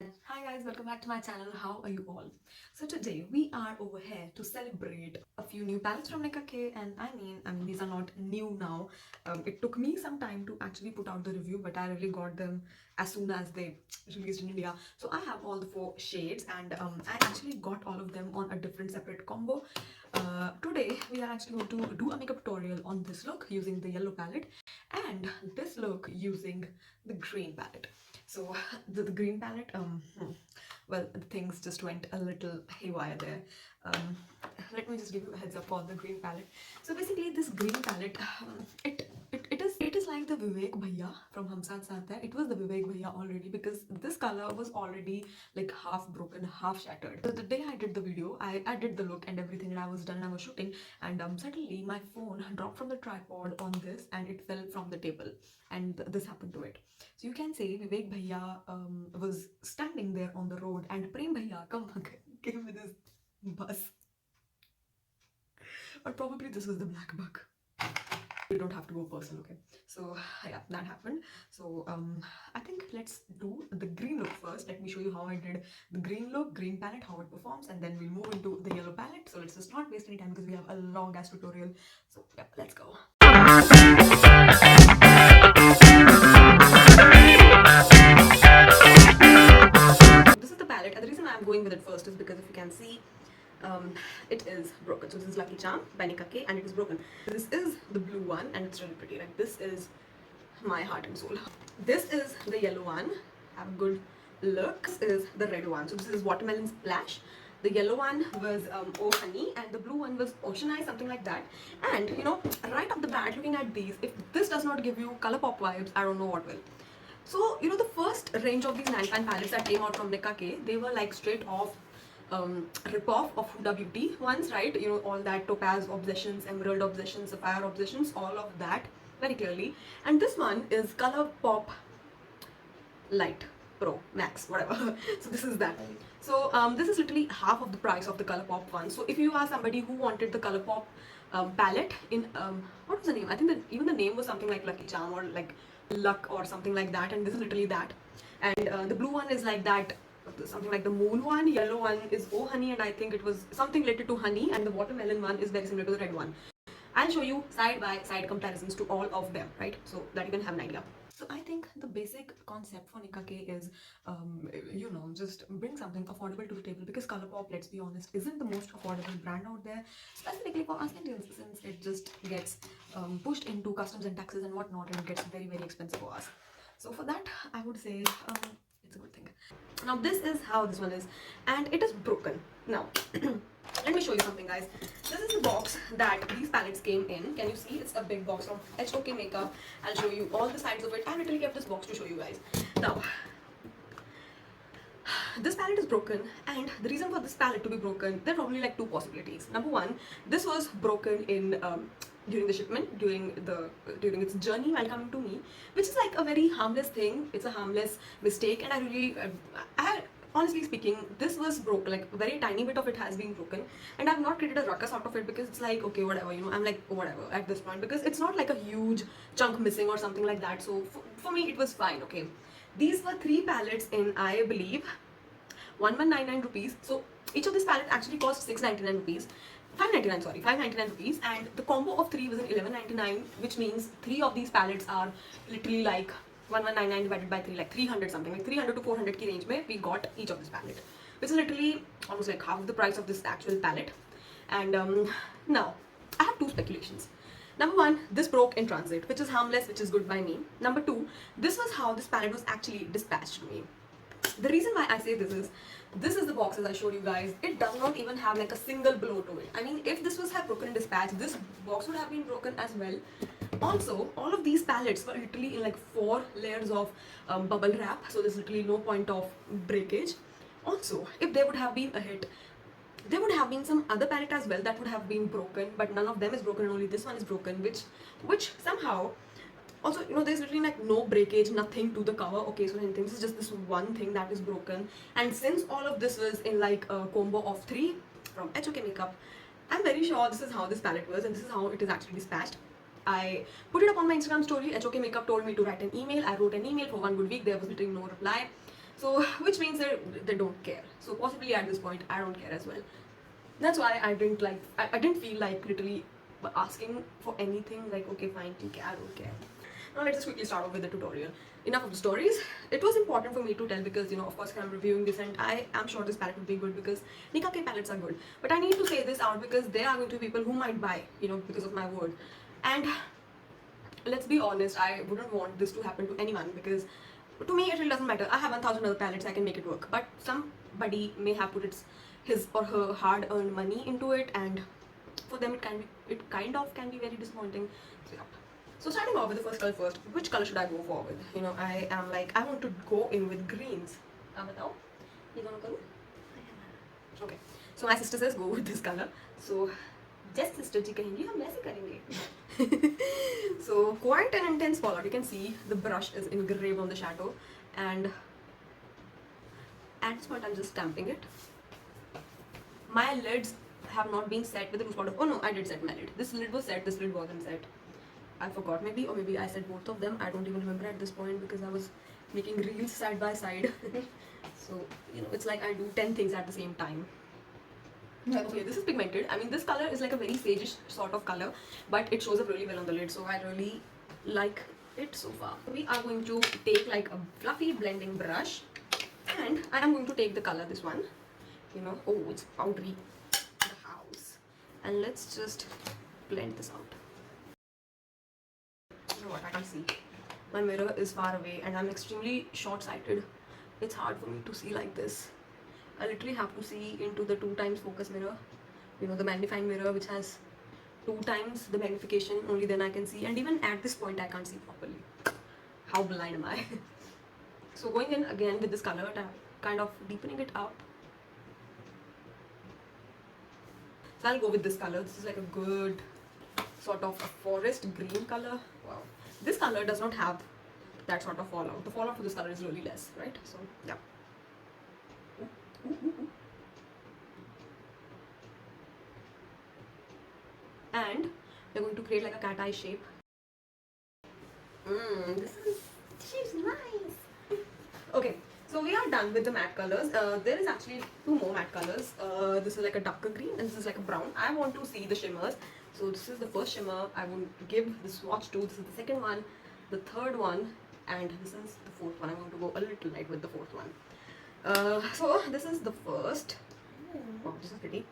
Hi guys, welcome back to my channel. How are you all? So today we are over here to celebrate a few new palettes from Nicka, and I mean these are not new now. It took me some time to actually put out the review, but I really got them as soon as they released in India. So I have all the 4 shades, and I actually got all of them on a different separate combo. Today we are actually going to do a makeup tutorial on this look using the yellow palette and this look using the green palette. So the green palette, well, things just went a little haywire there. Um, Let me just give you a heads up on the green palette. So basically, this green palette, it is like the Vivek Bhaiya from Hum Saath Saath Hai. It was the Vivek Bhaiya already because this color was already like half broken, half shattered. So the day I did the video, I did the look and everything, and I was done. And I was shooting, and suddenly my phone dropped from the tripod on this, and it fell from the table, and this happened to it. So you can say Vivek Bhaiya was standing there on the road, and Prem Bhaiya came with his bus. Or probably this was the black bug. You don't have to go personal, okay? So yeah, that happened. So I think let's do the green look first. Let me show you how I did the green look, green palette, how it performs, and then we'll move into the yellow palette. So let's just not waste any time because we have a long ass tutorial. So yeah, let's go. This is the palette, and the reason I'm going with it first is because if you can see, it is broken. So this is Lucky Charm by Nicka, and it is broken. This is the blue one, and it's really pretty. Like, this is my heart and soul. This is the yellow one. Have a good look. This is the red one. So this is Watermelon Splash. The yellow one was Oh Honey, and the blue one was Ocean Eye, something like that. And you know, right off the bat, looking at these, if this does not give you color pop vibes, I don't know what will. So, you know, the first range of these 9-pan palettes that came out from Nicka, they were like straight off rip-off of Huda Beauty ones, right? You know, all that Topaz Obsessions, Emerald Obsessions, Sapphire Obsessions, all of that very clearly. And this one is Color Pop Light Pro Max, whatever. So this is that. So this is literally half of the price of the Color Pop one. So if you are somebody who wanted the Color Pop palette in what was the name? I think that even the name was something like Lucky Charm or like Luck or something like that, and this is literally that. And the blue one is like that, something like the moon one. Yellow one is Oh Honey, and I think it was something related to honey, and the watermelon one is very similar to the red one. I'll show you side by side comparisons to all of them, right? So that you can have an idea. So I think the basic concept for Nicka is, you know, just bring something affordable to the table, because Colourpop, let's be honest, isn't the most affordable brand out there, specifically for us Indians, since it just gets pushed into customs and taxes and whatnot, and it gets very, very expensive for us. So for that, I would say it's a good thing. Now this is how this one is, and it is broken. Now let me show you something, guys. This is the box that these palettes came in. Can you see? It's a big box from HOK Makeup. I'll show you all the sides of it. I literally kept this box to show you guys. Now this palette is broken, and the reason for this palette to be broken, there are probably like 2 possibilities. Number one, this was broken in during the shipment, during its journey while coming to me, which is like a very harmless thing. It's a harmless mistake, and I really I honestly speaking, this was broken, like a very tiny bit of it has been broken, and I've not created a ruckus out of it because it's like, okay, whatever, you know, I'm like, whatever at this point, because it's not like a huge chunk missing or something like that. So for me, it was fine, okay. These were 3 palettes in, I believe, 1199 rupees. So each of these palettes actually cost 699 rupees. 599, sorry, 599 rupees, and the combo of 3 was in 1199, which means 3 of these palettes are literally like 1199 divided by 3, like 300 something, like 300 to 400 ki range mein we got each of this palette, which is literally almost like half the price of this actual palette. And now I have 2 speculations. Number one, this broke in transit, which is harmless, which is good by me. Number two, this was how this palette was actually dispatched to me. The reason why I say this is the box as I showed you guys. It does not even have like a single blow to it. I mean, if this was have broken in dispatch, this box would have been broken as well. Also, all of these palettes were literally in like 4 layers of bubble wrap, so there's literally no point of breakage. Also, if there would have been a hit, there would have been some other palette as well that would have been broken, but none of them is broken, only this one is broken, which somehow, also, you know, there's literally like no breakage, nothing to the cover. Okay, so anything, this is just this one thing that is broken. And since all of this was in like a combo of 3 from HOK Makeup, I'm very sure this is how this palette was, and this is how it is actually dispatched. I put it up on my Instagram story. HOK Makeup told me to write an email. I wrote an email for 1 good week. There was literally no reply. So which means they don't care. So possibly at this point I don't care as well. That's why I didn't feel like literally asking for anything, like okay fine, okay, I don't care. Now let's just quickly start off with the tutorial. Enough of the stories. It was important for me to tell because, you know, of course I'm reviewing this and I am sure this palette would be good because Nicka K palettes are good. But I need to say this out because there are going to be people who might buy, you know, because of my word. And let's be honest, I wouldn't want this to happen to anyone because to me it really doesn't matter. I have 1000 other palettes, I can make it work. But somebody may have put his or her hard-earned money into it, and for them it kind of can be very disappointing. So yeah. So starting off with the first color first, which color should I go for with? You know, I am like, I want to go in with greens. Batao, you gonna go? Okay. So my sister says go with this color. So just sister ji kahengi, hum aise karenge. So quite an intense fallout. You can see the brush is engraved on the shadow, and at this point I'm just stamping it. My lids have not been set with the loose powder. Oh no, I did set my lid. This lid was set, this lid wasn't set. I forgot, maybe, or maybe I said both of them. I don't even remember at this point because I was making reels side by side. So, you know, it's like I do 10 things at the same time. Okay, this is pigmented. I mean, this color is like a very sageish sort of color, but it shows up really well on the lid, so I really like it so far. We are going to take like a fluffy blending brush, and I am going to take the color, this one. You know, oh, it's powdery. The house. And let's just blend this out. You know what, I can't see. My mirror is far away and I'm extremely short-sighted. It's hard for me to see like this. I literally have to see into the 2x focus mirror. You know, the magnifying mirror which has 2x the magnification, only then I can see. And even at this point I can't see properly. How blind am I? So going in again with this color, kind of deepening it up. So I'll go with this color. This is like a good sort of a forest green color. Wow. This color does not have that sort of fallout. The fallout for this color is really less, right? So yeah. And we're going to create like a cat eye shape. She's nice. Okay, so we are done with the matte colors. There is actually 2 more matte colors. This is like a darker green and this is like a brown. I want to see the shimmers. So this is the first shimmer I will give the swatch to. This is the second one, the third one, and this is the fourth one. I'm going to go a little light with the fourth one. So this is the first. Oh, this is pretty.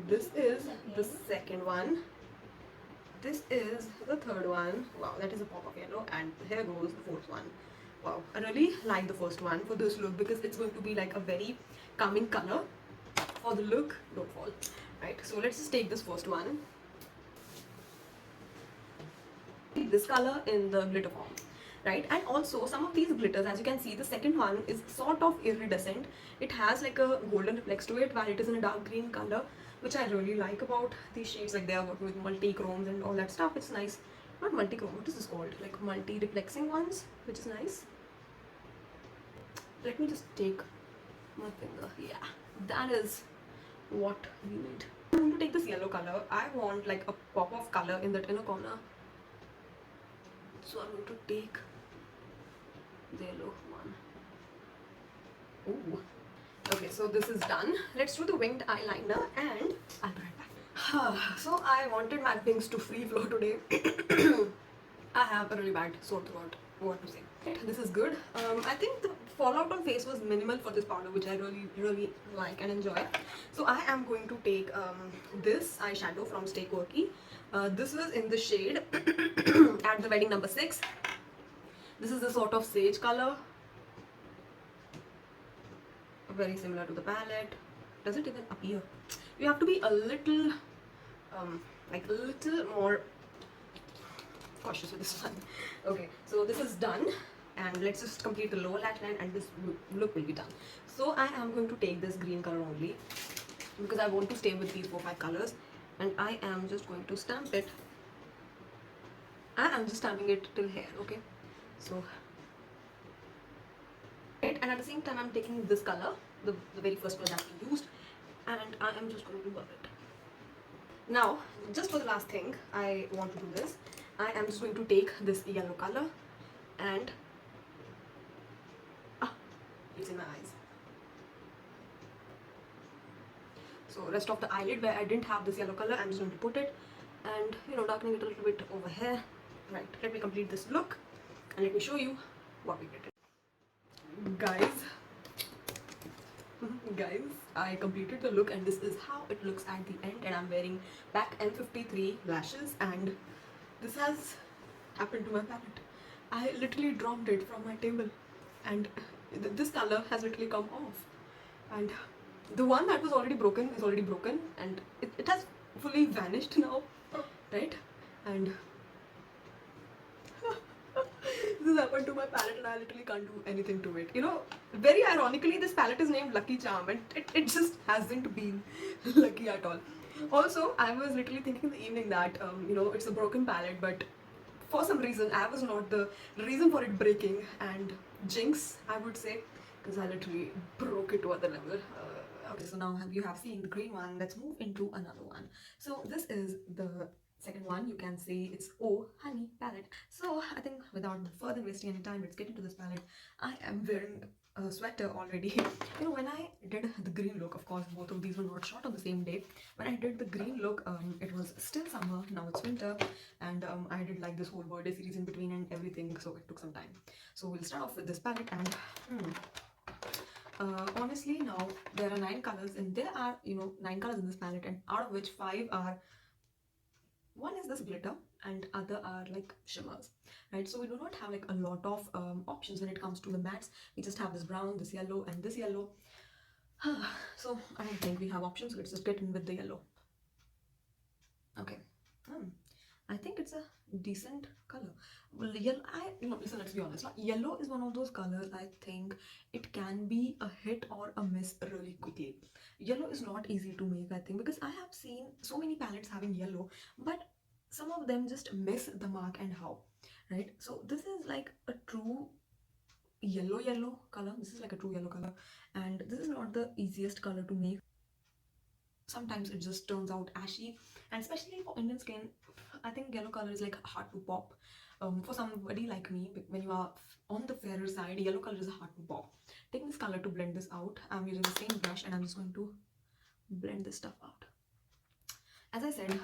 This is the second one. This is the third one. Wow, that is a pop of yellow, and here goes the fourth one. Wow, I really like the first one for this look because it's going to be like a very calming color for the look. Don't fall. Right, so let's just take this first one. This color in the glitter form, right? And also some of these glitters, as you can see, the second one is sort of iridescent. It has like a golden reflex to it while it is in a dark green color, which I really like about these shades. Like they are working with multi-chromes and all that stuff. It's nice. Not multi-chrome, what is this called? Like multi-reflexing ones, which is nice. Let me just take my finger. Yeah, that is what we need. I'm going to take this yellow color. I want like a pop of color in that inner corner. So I'm going to take the yellow one. Ooh. Okay, so this is done. Let's do the winged eyeliner and I'll be right back. So I wanted my wings to free flow today. I have a really bad sore throat. What to say? This is good. I think the fallout on face was minimal for this powder, which I really like and enjoy. So I am going to take this eyeshadow from Stay Quirky. This was in the shade at the wedding number 6. This is the sort of sage color, very similar to the palette. Does it even appear? You have to be a little like a little more cautious with this one. Okay, so this is done, and let's just complete the lower lash line and this look will be done. So I am going to take this green color only because I want to stay with these 4-5 colors, and I am just going to stamp it. I am just stamping it till here. Okay, so and at the same time I'm taking this color, the very first color that we used, and I am just going to rub it. Now just for the last thing I want to do this, I am just going to take this yellow color and It's in my eyes. So rest of the eyelid where I didn't have this yellow color, I'm just going to put it and darkening it a little bit over here. Right, let me complete this look and let me show you what we did. Guys, I completed the look and this is how it looks at the end, and I'm wearing back M53 lashes, and this has happened to my palette. I literally dropped it from my table and this color has literally come off, and the one that was already broken is already broken, and it has fully vanished now, right? And this has happened to my palette and I literally can't do anything to it. Very ironically, this palette is named Lucky Charm and it just hasn't been lucky at all. Also, I was literally thinking in the evening that, it's a broken palette, but for some reason, I was not the reason for it breaking, and jinx, I would say, because I literally broke it to other level. Okay, so now you have seen the green one. Let's move into another one. So this is the second one. You can see it's Oh Honey palette. So I think without further wasting any time, let's get into this palette. I am wearing a sweater already. When I did the green look, of course both of these were not shot on the same day. When I did the green look, it was still summer, now it's winter, and I did like this whole birthday series in between and everything, so it took some time. So we'll start off with this palette, and honestly, now there are 9 colors, and there are 9 colors in this palette, and out of which 5 are, one is this glitter and other are like shimmers, right? So we do not have like a lot of options when it comes to the mattes. We just have this brown, this yellow, and this yellow. So I don't think we have options. Let's just get in with the yellow. Okay. I think it's a decent color. Well, yellow, listen, let's be honest. Yellow is one of those colors I think it can be a hit or a miss really quickly. Yellow is not easy to make, I think, because I have seen so many palettes having yellow, but some of them just miss the mark, and how, right? So this is like a true yellow color. This is like a true yellow color, and this is not the easiest color to make. Sometimes it just turns out ashy, and especially for Indian skin, I think yellow color is like hard to pop. For somebody like me, when you are on the fairer side, yellow color is hard to pop. Taking this color to blend this out, I'm using the same brush and I'm just going to blend this stuff out. As I said,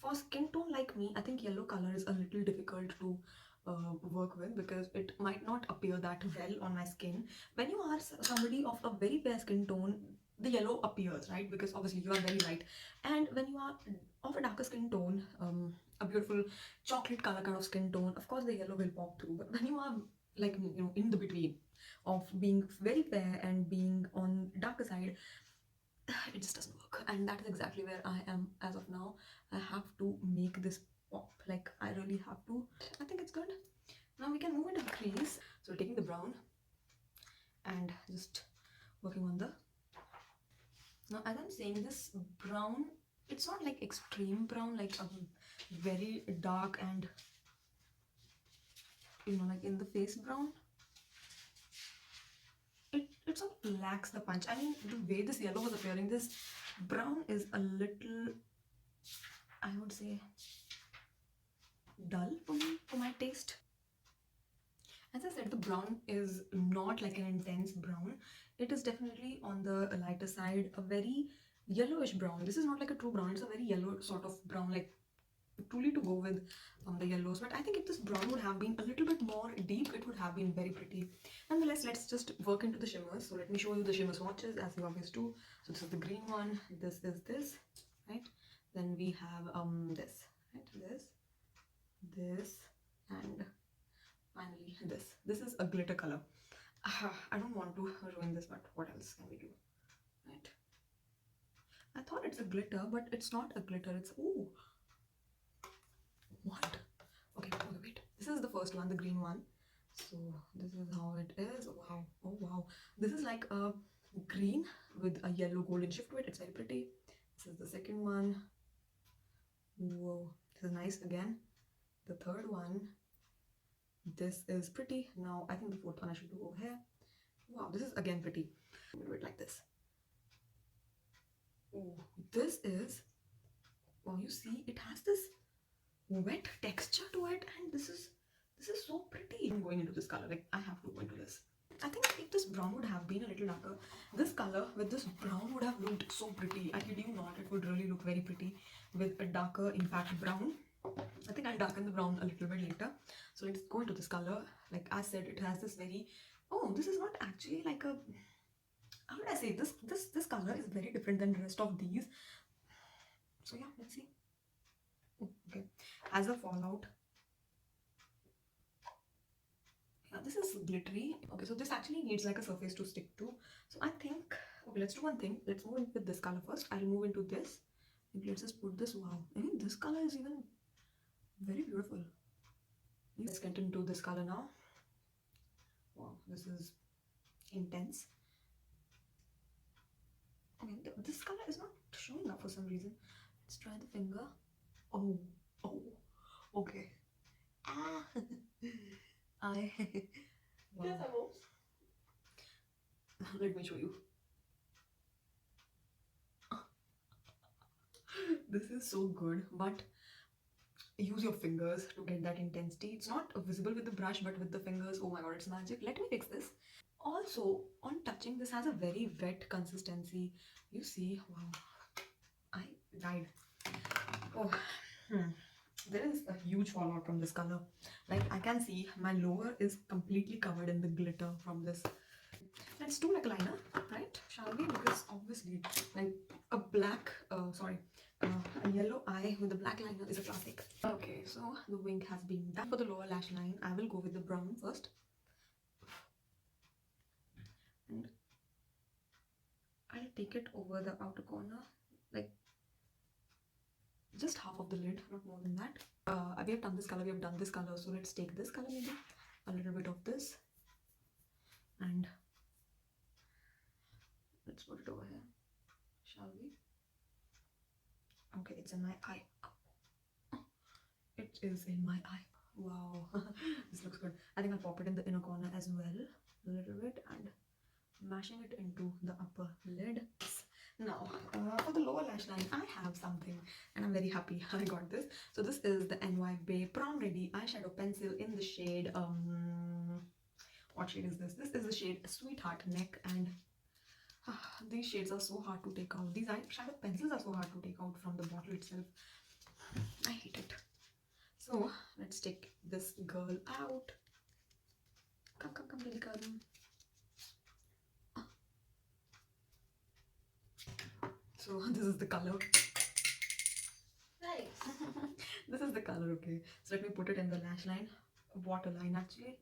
for skin tone like me, I think yellow color is a little difficult to work with, because it might not appear that well on my skin. When you are somebody of a very fair skin tone, the yellow appears, right? Because obviously you are very light. And when you are of a darker skin tone, a beautiful chocolate color kind of skin tone, of course the yellow will pop through. But when you are like in the between of being very fair and being on darker side, it just doesn't work, and that is exactly where I am as of now. I have to make this pop, like I really have to. I think it's good. Now we can move into the crease. So taking the brown and just working on the, now as I'm saying, this brown, it's not like extreme brown, like a very dark and like in the face brown. It sort of lacks the punch. I mean, the way this yellow was appearing, this brown is a little, I would say, dull for me, for my taste. As I said, the brown is not like an intense brown. It is definitely on the lighter side, a very yellowish brown. This is not like a true brown, it's a very yellow sort of brown, like truly to go with the yellows. But I think if this brown would have been a little bit more deep, it would have been very pretty. Nonetheless, let's just work into the shimmers. So let me show you the shimmer swatches as we always do. So this is the green one, this is this, right? Then we have this, right? This, and finally this is a glitter color. I don't want to ruin this, but what else can we do, right? I thought it's a glitter, but it's not a glitter. It's, ooh, what? Okay, wait. This is the first one, the green one. So this is how it is. Wow. Oh wow, this is like a green with a yellow golden shift to it. It's very pretty. This is the second one. Whoa, this is nice again. The third one, this is pretty. Now I think the fourth one I should do over here. Wow, this is again pretty. I'm gonna do it like this. Oh, this is, wow, you see it has this wet texture to it, and this is so pretty. I'm going into this color, like I have to go into this. I think if this brown would have been a little darker, this color with this brown would have looked so pretty. I kid you not, it would really look very pretty with a darker, in fact, brown. I think I'll darken the brown a little bit later. So let's go into this color. Like I said, it has this very, oh, this is not actually like a, how would I say, this color is very different than the rest of these. So yeah, let's see. Oh, okay, as a fallout, yeah, this is glittery. Okay, so this actually needs like a surface to stick to. So I think, okay, let's do one thing. Let's move in with this color first. I'll move into this. Maybe let's just put this. Wow, I mean, this color is even very beautiful. Let's get into this color now. Wow, this is intense. Okay, this color is not showing up for some reason. Let's try the finger. Oh, okay. Ah, wow. Let me show you. This is so good, but use your fingers to get that intensity. It's not visible with the brush, but with the fingers, oh my god, it's magic. Let me fix this. Also, on touching, this has a very wet consistency. You see, wow, I died. Oh, there is a huge fallout from this color. Like I can see my lower is completely covered in the glitter from this. Let's do like a liner, right? Shall we? Because obviously, like a black, a yellow eye with a black liner is a classic. Okay, so the wing has been done. For the lower lash line, I will go with the brown first. And I'll take it over the outer corner, like just half of the lid, not more than that. We have done this color, we have done this color, so let's take this color maybe, a little bit of this, and let's put it over here, shall we? Okay, it's in my eye. It is in my eye. Wow, this looks good. I think I'll pop it in the inner corner as well, a little bit, and mashing it into the upper lid. Now, for the lower lash line, I have something, and I'm very happy I got this. So this is the NY Bay Prom Ready eyeshadow pencil in the shade, what shade is this? This is the shade Sweetheart Neck, and these shades are so hard to take out. These eyeshadow pencils are so hard to take out from the bottle itself. I hate it. So let's take this girl out. Come, baby, come. So this is the color. Nice. This is the color, okay. So let me put it in the lash line, waterline actually.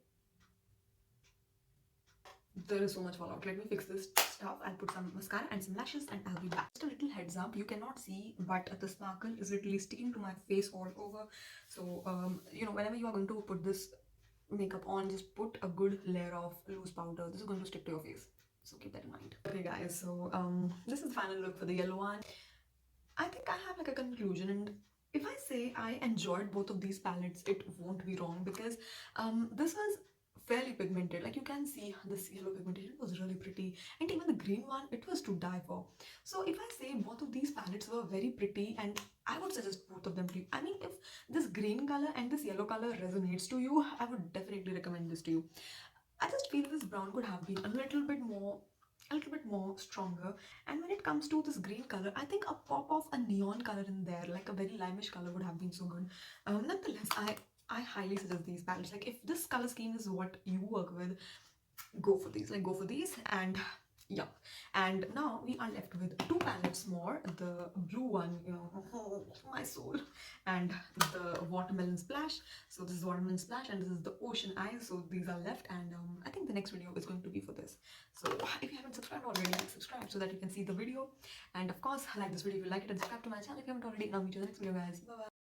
There is so much fallout. Let me fix this stuff. I'll put some mascara and some lashes and I'll be back. Just a little heads up, you cannot see, but the sparkle is literally sticking to my face all over. So, you know, whenever you are going to put this makeup on, just put a good layer of loose powder. This is going to stick to your face. So keep that in mind. Okay guys, so this is the final look for the yellow one. I think I have like a conclusion, and if I say I enjoyed both of these palettes, it won't be wrong, because this was fairly pigmented. Like you can see this yellow pigmentation was really pretty, and even the green one, it was to die for. So if I say both of these palettes were very pretty, and I would suggest both of them to you. I mean, if this green color and this yellow color resonates to you, I would definitely recommend this to you. I just feel this brown could have been a little bit more stronger, and when it comes to this green color, I think a pop of a neon color in there, like a very limeish color, would have been so good. Nonetheless, I highly suggest these palettes. Like if this color scheme is what you work with, go for these. Like go for these. And yeah, and now we are left with two palettes more, the blue one, you know, my soul, and the watermelon splash. So this is watermelon splash and this is the ocean eyes. So these are left, and I think the next video is going to be for this. So if you haven't subscribed already, like subscribe so that you can see the video, and of course like this video if you like it, and subscribe to my channel if you haven't already. Now meet you in the next video, guys. Bye bye.